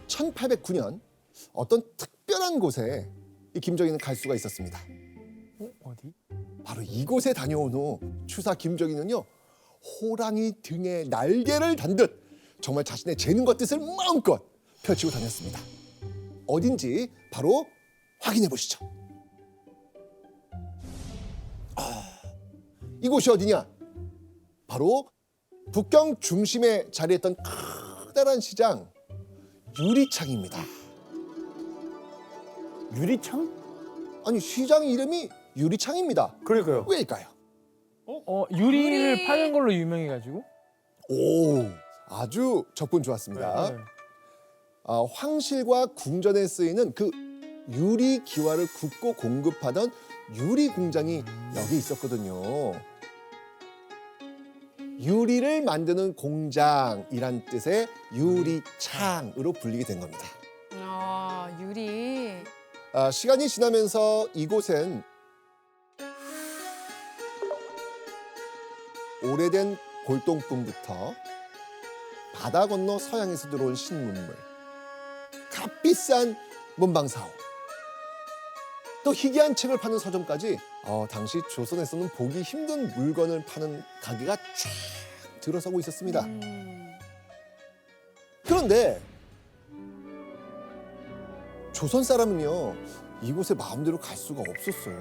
1809년 어떤 특별한 곳에 이 김정희는 갈 수가 있었습니다. 어디? 바로 이곳에 다녀온 후 추사 김정희는요, 호랑이 등에 날개를 단 듯 정말 자신의 재능과 뜻을 마음껏 펼치고 다녔습니다. 어딘지 바로 확인해 보시죠. 이곳이 어디냐? 바로 북경 중심에 자리했던 커다란 시장 유리창입니다. 유리창? 아니, 시장 이름이 유리창입니다. 그러니까요. 왜일까요? 유리를 유리. 파는 걸로 유명해가지고. 오, 아주 접근 좋았습니다. 네. 황실과 궁전에 쓰이는 그 유리 기와를 굽고 공급하던 유리 공장이 여기 있었거든요. 유리를 만드는 공장이란 뜻의 유리창으로 불리게 된 겁니다. 아, 유리. 시간이 지나면서 이곳엔 오래된 골동품부터 바다 건너 서양에서 들어온 신문물, 값비싼 문방사업, 또 희귀한 책을 파는 서점까지 당시 조선에서는 보기 힘든 물건을 파는 가게가 쫙 들어서고 있었습니다. 그런데 조선 사람은요, 이곳에 마음대로 갈 수가 없었어요.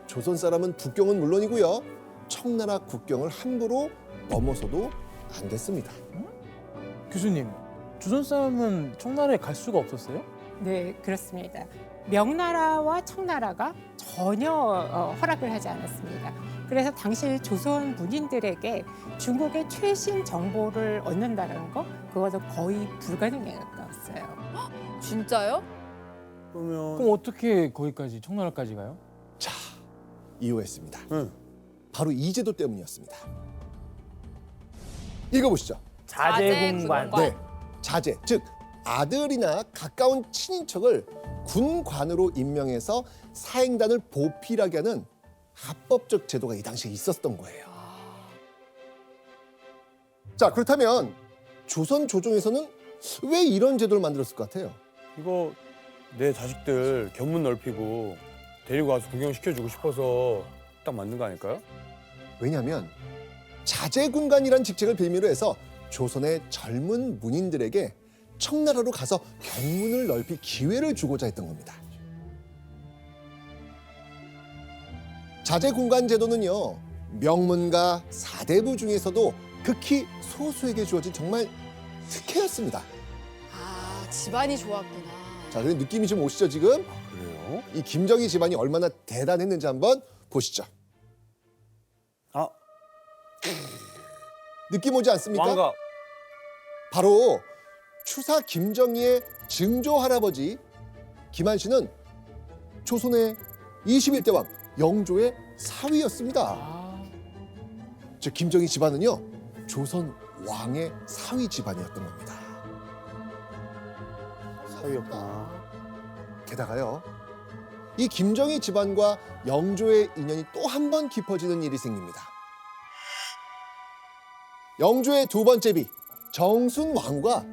조선 사람은 북경은 물론이고요, 청나라 국경을 함부로 넘어서도 안 됐습니다. 교수님, 조선 사람은 청나라에 갈 수가 없었어요? 네, 그렇습니다. 명나라와 청나라가 전혀 허락을 하지 않았습니다. 그래서 당시 조선 문인들에게 중국의 최신 정보를 얻는다는 거, 그것은 거의 불가능에 가까웠어요. 진짜요? 그러면 그럼 어떻게 거기까지 청나라까지 가요? 자, 이유였습니다. 응. 바로 이 제도 때문이었습니다. 읽어보시죠. 자제공관. 자제공관. 네, 자제, 즉 아들이나 가까운 친인척을 군관으로 임명해서 사행단을 보필하게 하는 합법적 제도가 이 당시에 있었던 거예요. 자, 그렇다면 조선 조정에서는 왜 이런 제도를 만들었을 것 같아요? 이거 내 자식들 견문 넓히고 데리고 와서 구경시켜주고 싶어서 딱 만든 거 아닐까요? 왜냐하면 자제군관이라는 직책을 빌미로 해서 조선의 젊은 문인들에게 청나라로 가서 견문을 넓힐 기회를 주고자 했던 겁니다. 자제군관 제도는요, 명문가 사대부 중에서도 극히 소수에게 주어진 정말 특혜였습니다. 아, 집안이 좋았구나. 자, 그럼 느낌이 좀 오시죠, 지금? 아, 그래요? 이 김정희 집안이 얼마나 대단했는지 한번 보시죠. 아, 느낌 오지 않습니까? 왕가. 바로 추사 김정희의 증조 할아버지 김한 씨는 조선의 21대 왕 영조의 사위였습니다. 아, 즉 김정희 집안은요, 조선 왕의 사위 집안이었던 겁니다. 사위였구나. 게다가요, 이 김정희 집안과 영조의 인연이 또 한 번 깊어지는 일이 생깁니다. 영조의 두 번째 비 정순 왕후가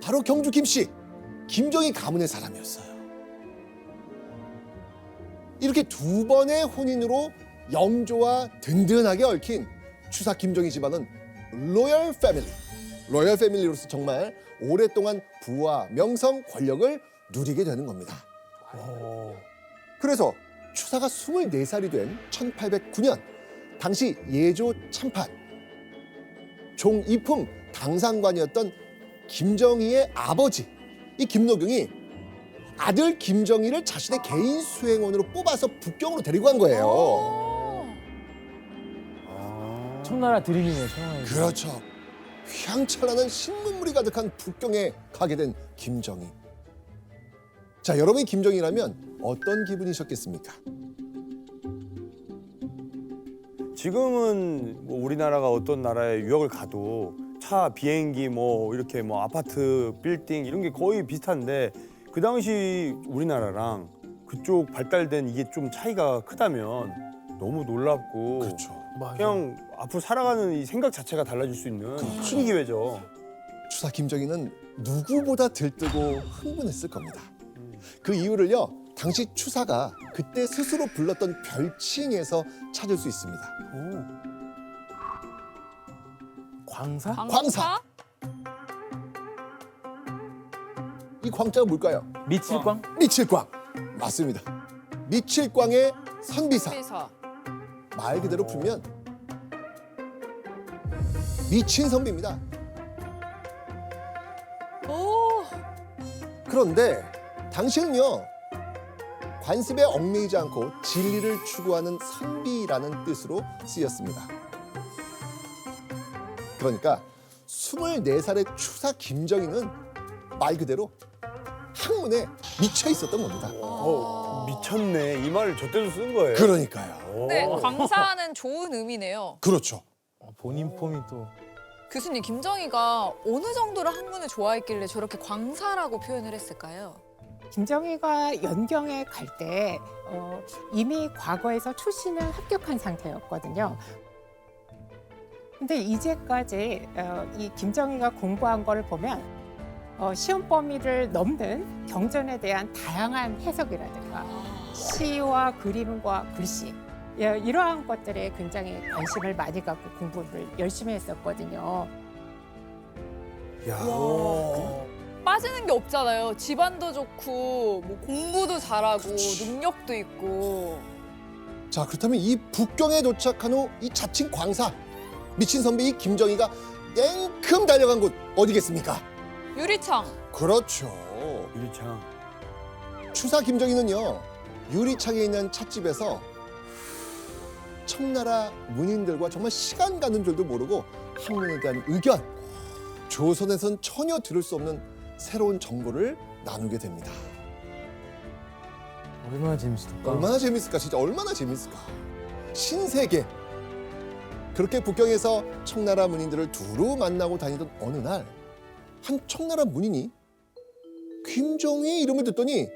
바로 경주 김씨, 김정희 가문의 사람이었어요. 이렇게 두 번의 혼인으로 영조와 든든하게 얽힌 추사 김정희 집안은 로열 패밀리, 로열 패밀리로서 정말 오랫동안 부와 명성, 권력을 누리게 되는 겁니다. 오. 그래서 추사가 24살이 된 1809년 당시 예조 참판 종이품 당상관이었던 김정희의 아버지 이 김노경이 아들 김정희를 자신의 개인 수행원으로 뽑아서 북경으로 데리고 간 거예요. 오. 아. 청나라 드림이네요, 청나라. 그렇죠. 휘황찬란한 신문물이 가득한 북경에 가게 된 김정희. 자, 여러분이 김정희라면 어떤 기분이셨겠습니까? 지금은 뭐 우리나라가 어떤 나라에 유학을 가도 차, 비행기, 뭐 이렇게 뭐 아파트, 빌딩 이런 게 거의 비슷한데 그 당시 우리나라랑 그쪽 발달된 이게 좀 차이가 크다면 너무 놀랍고 그렇죠. 맞아요. 그냥 앞으로 살아가는 이 생각 자체가 달라질 수 있는 큰 기회죠. 추사 김정희는 누구보다 들뜨고 흥분했을 겁니다. 그 이유를요, 당시 추사가 그때 스스로 불렀던 별칭에서 찾을 수 있습니다. 광사? 광사. 이 광자가 뭘까요? 미칠광? 미칠광. 맞습니다. 미칠광의 선비사. 회사. 말 그대로 풀면 미친 선비입니다. 오. 그런데 당시는요, 관습에 얽매이지 않고 진리를 추구하는 선비라는 뜻으로 쓰였습니다. 그러니까 24살의 추사 김정희는 말 그대로 학문에 미쳐 있었던 겁니다. 미쳤네. 이 말을 저 때도 쓴 거예요. 그러니까요. 네, 광사는 좋은 의미네요. 그렇죠. 본인 폼이 또 교수님, 김정희가 어느 정도로 학문을 좋아했길래 저렇게 광사라고 표현을 했을까요? 김정희가 연경에 갈 때 이미 과거에서 출신을 합격한 상태였거든요. 근데 이제까지 이 김정희가 공부한 거를 보면 시험 범위를 넘는 경전에 대한 다양한 해석이라든가 시와 그림과 글씨 이러한 것들에 굉장히 관심을 많이 갖고 공부를 열심히 했었거든요. 야. 빠지는 게 없잖아요. 집안도 좋고 뭐 공부도 잘하고 능력도 있고. 자, 그렇다면 이 북경에 도착한 후 이 자칭 광사 미친 선비 이 김정희가 냉큼 달려간 곳 어디겠습니까? 유리창. 그렇죠. 유리창. 추사 김정희는요, 유리창에 있는 찻집에서 청나라 문인들과 정말 시간 가는 줄도 모르고 학문에 대한 의견, 조선에선 전혀 들을 수 없는 새로운 정보를 나누게 됩니다. 얼마나 재밌을까? 얼마나 재밌을까? 진짜 얼마나 재밌을까? 신세계. 그렇게 북경에서 청나라 문인들을 두루 만나고 다니던 어느 날, 한 청나라 문인이 김정희의 이름을 듣더니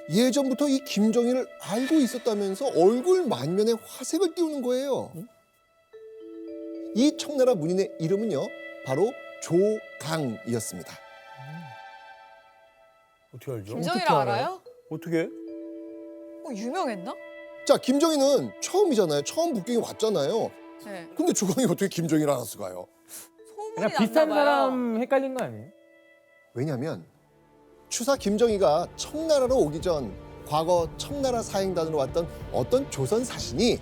예전부터 이 김정희를 알고 있었다면서 얼굴 만면에 화색을 띄우는 거예요. 이 청나라 문인의 이름은요, 바로 조강이었습니다. 어떻게 알죠? 김정희를 어떻게 알아요? 알아요? 어떻게? 유명했나? 자, 김정희는 처음이잖아요. 처음 북경에 왔잖아요. 네. 근데 조강이 어떻게 김정희를 알았을까요? 소문이 그냥 났나 비슷한 봐요. 사람 헷갈린 거 아니에요? 왜냐하면 추사 김정희가 청나라로 오기 전 과거 청나라 사행단으로 왔던 어떤 조선 사신이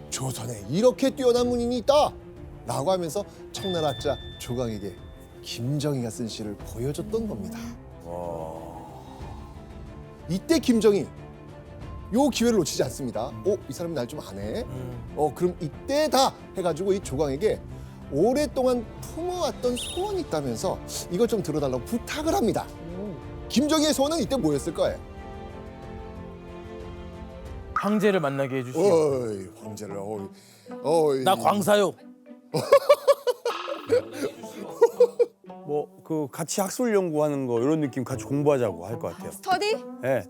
조선에 이렇게 뛰어난 문인이 있다 라고 하면서 청나라 학자 조강에게 김정희가 쓴 시를 보여줬던 겁니다. 이때 김정희 요 기회를 놓치지 않습니다. 이 사람이 날 좀 아네. 그럼 이때다 해가지고 이 조강에게 오랫동안 품어왔던 소원이 있다면서 이것 좀 들어달라고 부탁을 합니다. 김정희의 소원은 이때 뭐였을 거예요? 황제를 만나게 해주시오. 어이, 황제를 어이. 나 광사요. 뭐 그 같이 학술 연구하는 거 이런 느낌 같이 공부하자고 할 것 같아요. 스터디? 예.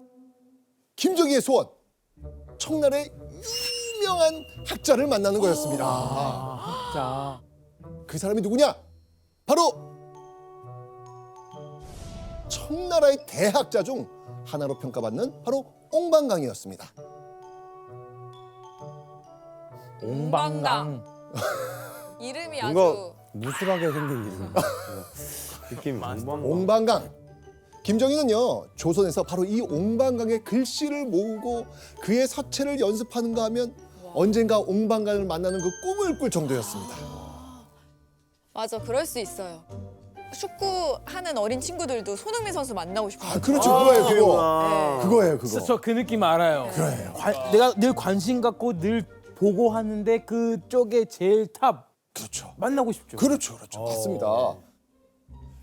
김정희의 소원, 청나라의 유명한 학자를 만나는 거였습니다. 진짜. 그 사람이 누구냐? 바로 청나라의 대학자 중 하나로 평가받는 바로 옹방강이었습니다. 옹방강. 이름이 뭔가 아주 무술하게 생긴 이름. 느낌 옹방. 옹방강. 김정희는요, 조선에서 바로 이 옹방강의 글씨를 모으고 그의 서체를 연습하는가 하면 언젠가 옹방강을 만나는 그 꿈을 꿀 정도였습니다. 맞아, 그럴 수 있어요. 축구하는 어린 친구들도 손흥민 선수 만나고 싶어요. 그렇죠. 그거예요, 그거. 그거구나. 그거예요, 그거. 진짜 저 그 느낌 알아요. 그래요. 내가 늘 관심 갖고 늘 보고 하는데 그쪽에 제일 탑 그렇죠. 만나고 싶죠. 그렇죠, 그렇죠. 맞습니다.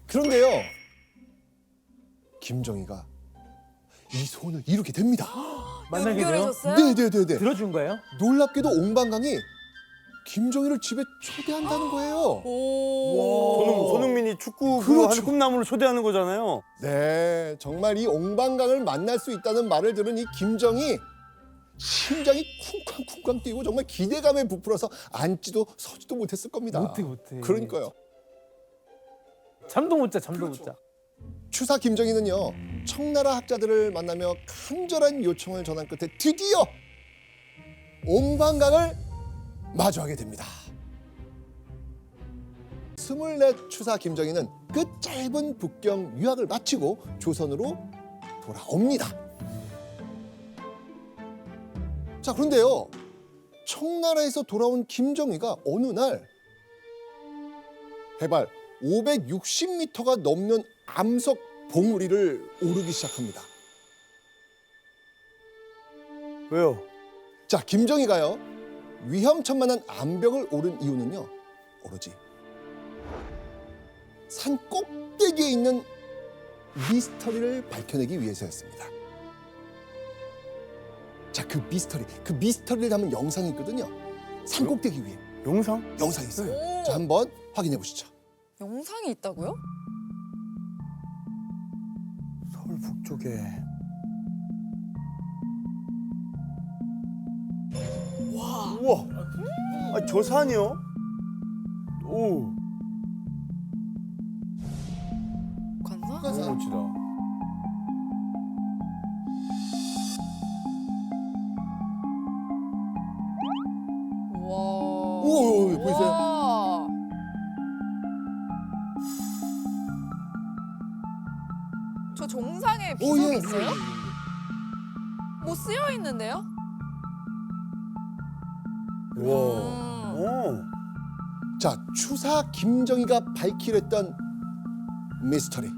그런데요, 김정희가 이 소원을 이루게 됩니다. 만나게 돼요? 연결해줬어요? 네네네네. 들어준 거예요? 놀랍게도 옹방강이 김정희를 집에 초대한다는 거예요. 오. 손흥민이 축구 그렇죠. 하는 꿈나무를 초대하는 거잖아요. 네, 정말 이 옹방강을 만날 수 있다는 말을 들은 이 김정희 심장이 쿵쾅쿵쾅 뛰고 정말 기대감에 부풀어서 앉지도 서지도 못했을 겁니다. 못해. 그러니까요. 잠도 못 자, 잠도 못 자. 추사 김정희는요 청나라 학자들을 만나며 간절한 요청을 전한 끝에 드디어 옴방강을 마주하게 됩니다. 24 추사 김정희는 그 짧은 북경 유학을 마치고 조선으로 돌아옵니다. 자, 그런데요 청나라에서 돌아온 김정희가 어느 날 해발 560m가 넘는 암석 봉우리를 오르기 시작합니다. 왜요? 자, 김정희가요 위험천만한 암벽을 오른 이유는요 오로지 산 꼭대기에 있는 미스터리를 밝혀내기 위해서였습니다. 자, 그 미스터리를 담은 영상이 있거든요. 산 꼭대기 위에 영상이 있어요. 오. 자, 한번 확인해 보시죠. 영상이 있다고요? 서울 북쪽에. 와. 우와. 아, 저 산이요? 오. 관상? 관상. 멋지다. 와. 오, 보이세요? 와. 저 정상에 오, 비석이 예, 있어요? 예, 예. 뭐 쓰여 있는데요? 우와. 오. 자, 추사 김정희가 밝히려 했던 미스터리.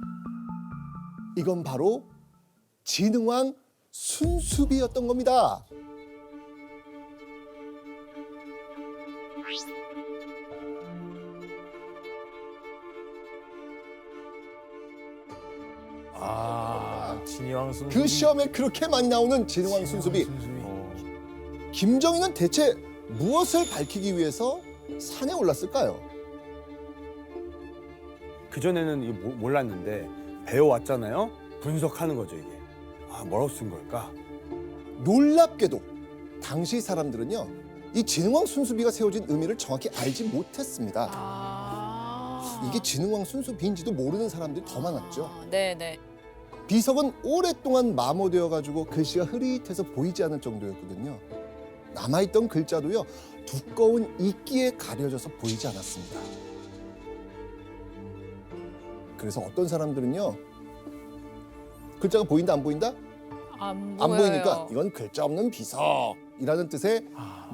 이건 바로 진흥왕 순수비였던 겁니다. 아, 진이왕 순수비. 그 시험에 그렇게 많이 나오는 진흥왕 순수비. 어. 김정희는 대체 무엇을 밝히기 위해서 산에 올랐을까요? 그전에는 이거 몰랐는데 배워왔잖아요. 분석하는 거죠 이게. 아, 뭐라고 쓴 걸까? 놀랍게도 당시 사람들은요 이 진흥왕 순수비가 세워진 의미를 정확히 알지 못했습니다. 이게 진흥왕 순수비인지도 모르는 사람들이 더 많았죠. 네네. 비석은 오랫동안 마모되어 가지고 글씨가 흐릿해서 보이지 않을 정도였거든요. 남아있던 글자도요 두꺼운 이끼에 가려져서 보이지 않았습니다. 그래서 어떤 사람들은요 글자가 보인다 안 보인다? 안 안 보여요. 보이니까 이건 글자 없는 비석이라는 뜻의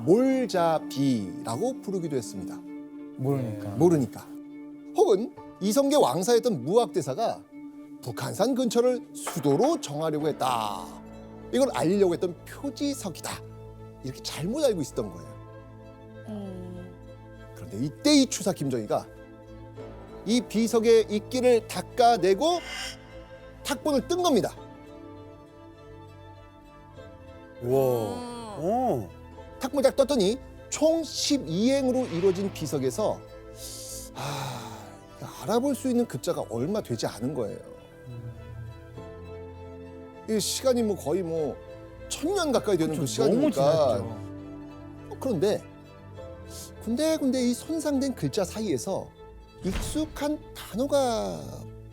몰자비라고 부르기도 했습니다. 모르니까. 모르니까. 혹은 이성계 왕사였던 무학대사가 북한산 근처를 수도로 정하려고 했다. 이걸 알리려고 했던 표지석이다. 이렇게 잘못 알고 있었던 거예요. 그런데 이때 이 추사 김정희가 이 비석의 이끼를 닦아내고 탁본을 뜬 겁니다. 우와. 오. 탁본을 딱 떴더니 총 12행으로 이루어진 비석에서 알아볼 수 있는 글자가 얼마 되지 않은 거예요. 이 시간이 뭐 거의 뭐 1000년 가까이 되는 그 너무 시간이니까. 지났죠. 그런데 군데군데 이 손상된 글자 사이에서 익숙한 단어가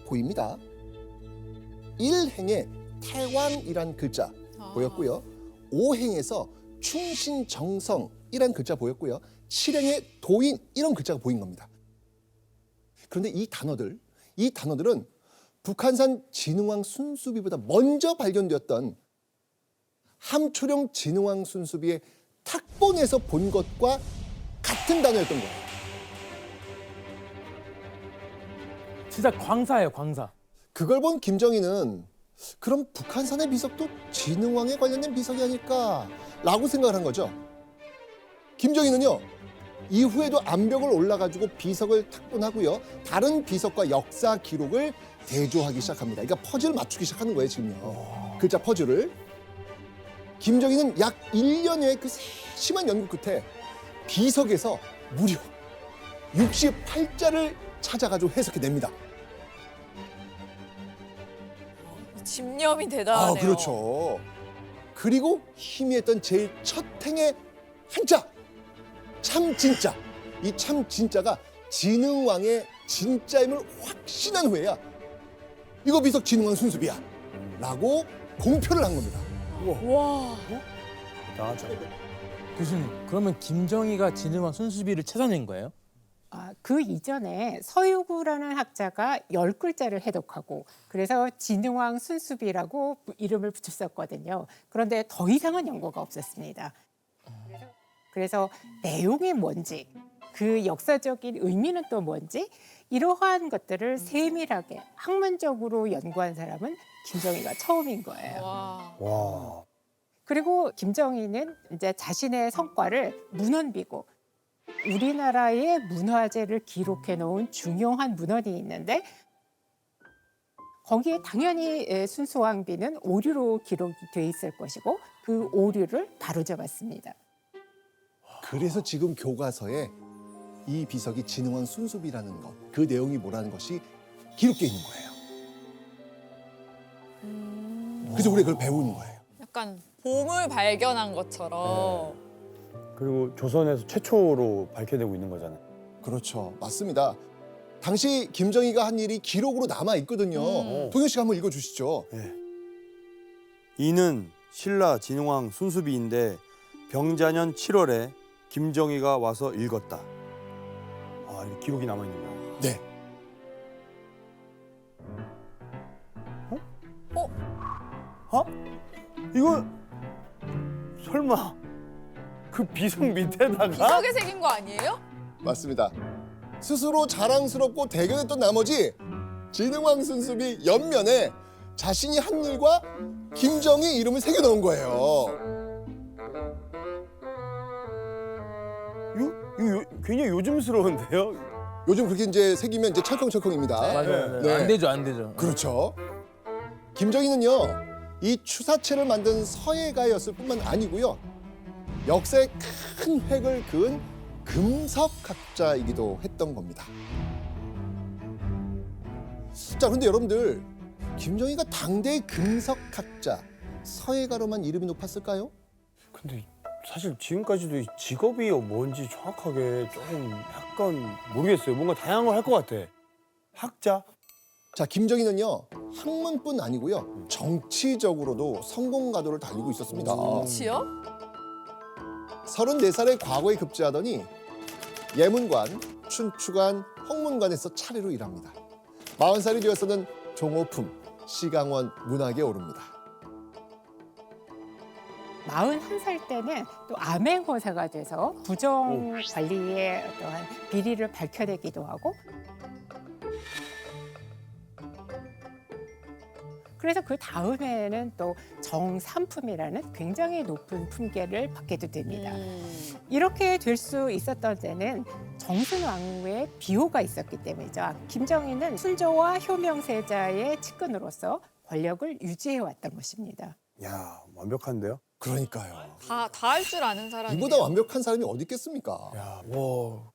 보입니다. 1행에 태왕이란 글자 보였고요. 5행에서 충신정성이란 글자 보였고요. 7행에 도인 이런 글자가 보인 겁니다. 그런데 이 단어들은 북한산 진흥왕 순수비보다 먼저 발견되었던 함초령 진흥왕 순수비의 탁본에서 본 것과 같은 단어였던 거예요. 진짜 광사예요, 광사. 그걸 본 김정희는 그럼 북한산의 비석도 진흥왕에 관련된 비석이 아닐까라고 생각을 한 거죠. 김정희는요. 이후에도 암벽을 올라가지고 비석을 탁본하고요. 다른 비석과 역사 기록을 대조하기 시작합니다. 그러니까 퍼즐을 맞추기 시작하는 거예요, 지금요. 글자 퍼즐을. 김정희는 약 1년여의 그 세심한 연구 끝에 비석에서 무려 68자를 찾아가지고 해석해냅니다. 집념이 대단하네요. 그렇죠. 그리고 희미했던 제일 첫 행의 한자, 참진자. 이 참진자가 진흥왕의 진짜임을 확신한 후에야 이거 비석 진흥왕 순수비야 라고 공표를 한 겁니다. 와. 대단하죠. 교수님, 그러면 김정희가 진흥왕 순수비를 찾아낸 거예요? 그 이전에 서유구라는 학자가 10글자를 해독하고 그래서 진흥왕 순수비라고 이름을 붙였었거든요. 그런데 더 이상은 연구가 없었습니다. 그래서 내용이 뭔지, 그 역사적인 의미는 또 뭔지 이러한 것들을 세밀하게 학문적으로 연구한 사람은 김정희가 처음인 거예요. 와. 와. 그리고 김정희는 이제 자신의 성과를 문헌비고 우리나라의 문화재를 기록해 놓은 중요한 문헌이 있는데 거기에 당연히 순수왕비는 오류로 기록이 돼 있을 것이고 그 오류를 바로잡았습니다. 그래서 지금 교과서에 이 비석이 진흥왕 순수비라는 것, 그 내용이 뭐라는 것이 기록되어 있는 거예요. 그래서 우리가 그걸 배우는 거예요. 약간 보물 발견한 것처럼. 그리고 조선에서 최초로 밝혀내고 있는 거잖아요. 그렇죠. 맞습니다. 당시 김정희가 한 일이 기록으로 남아 있거든요. 동현 씨가 한번 읽어주시죠. 네. 이는 신라 진흥왕 순수비인데 병자년 7월에 김정희가 와서 읽었다. 아, 이렇게 기록이 남아 있는 거예요. 네. 이거 설마 그 비석 밑에다가? 비석에 새긴 거 아니에요? 맞습니다. 스스로 자랑스럽고 대견했던 나머지 진흥왕 순수비 옆면에 자신이 한 일과 김정희 이름을 새겨놓은 거예요. 이거 굉장히 요즘스러운데요? 요즘 그렇게 이제 새기면 이제 철컹철컹입니다. 맞아요. 네. 안 되죠, 안 되죠. 그렇죠. 김정희는요, 이 추사체를 만든 서예가였을 뿐만 아니고요, 역사에 큰 획을 그은 금석학자이기도 했던 겁니다. 자, 그런데 여러분들, 김정희가 당대의 금석학자, 서예가로만 이름이 높았을까요? 근데 사실 지금까지도 이 직업이 뭔지 정확하게 조금 약간 모르겠어요. 뭔가 다양한 걸 할 것 같아. 학자? 자, 김정희는요, 학문뿐 아니고요, 정치적으로도 성공가도를 달리고 있었습니다. 정치요? 34살에 과거에 급제하더니 예문관, 춘추관, 홍문관에서 차례로 일합니다. 40살이 되어서는 종호품, 시강원 문학에 오릅니다. 41살 때는 또 암행어사가 돼서 부정 관리의 어떠한 비리를 밝혀내기도 하고 그래서 그 다음에는 또 정삼품이라는 굉장히 높은 품계를 받게도 됩니다. 이렇게 될 수 있었던 데는 정순왕후의 비호가 있었기 때문이죠. 김정희는 순조와 효명세자의 측근으로서 권력을 유지해 왔던 것입니다. 야, 완벽한데요? 그러니까요. 다 할 줄 아는 사람이. 이보다 완벽한 사람이 어디 있겠습니까? 야, 와,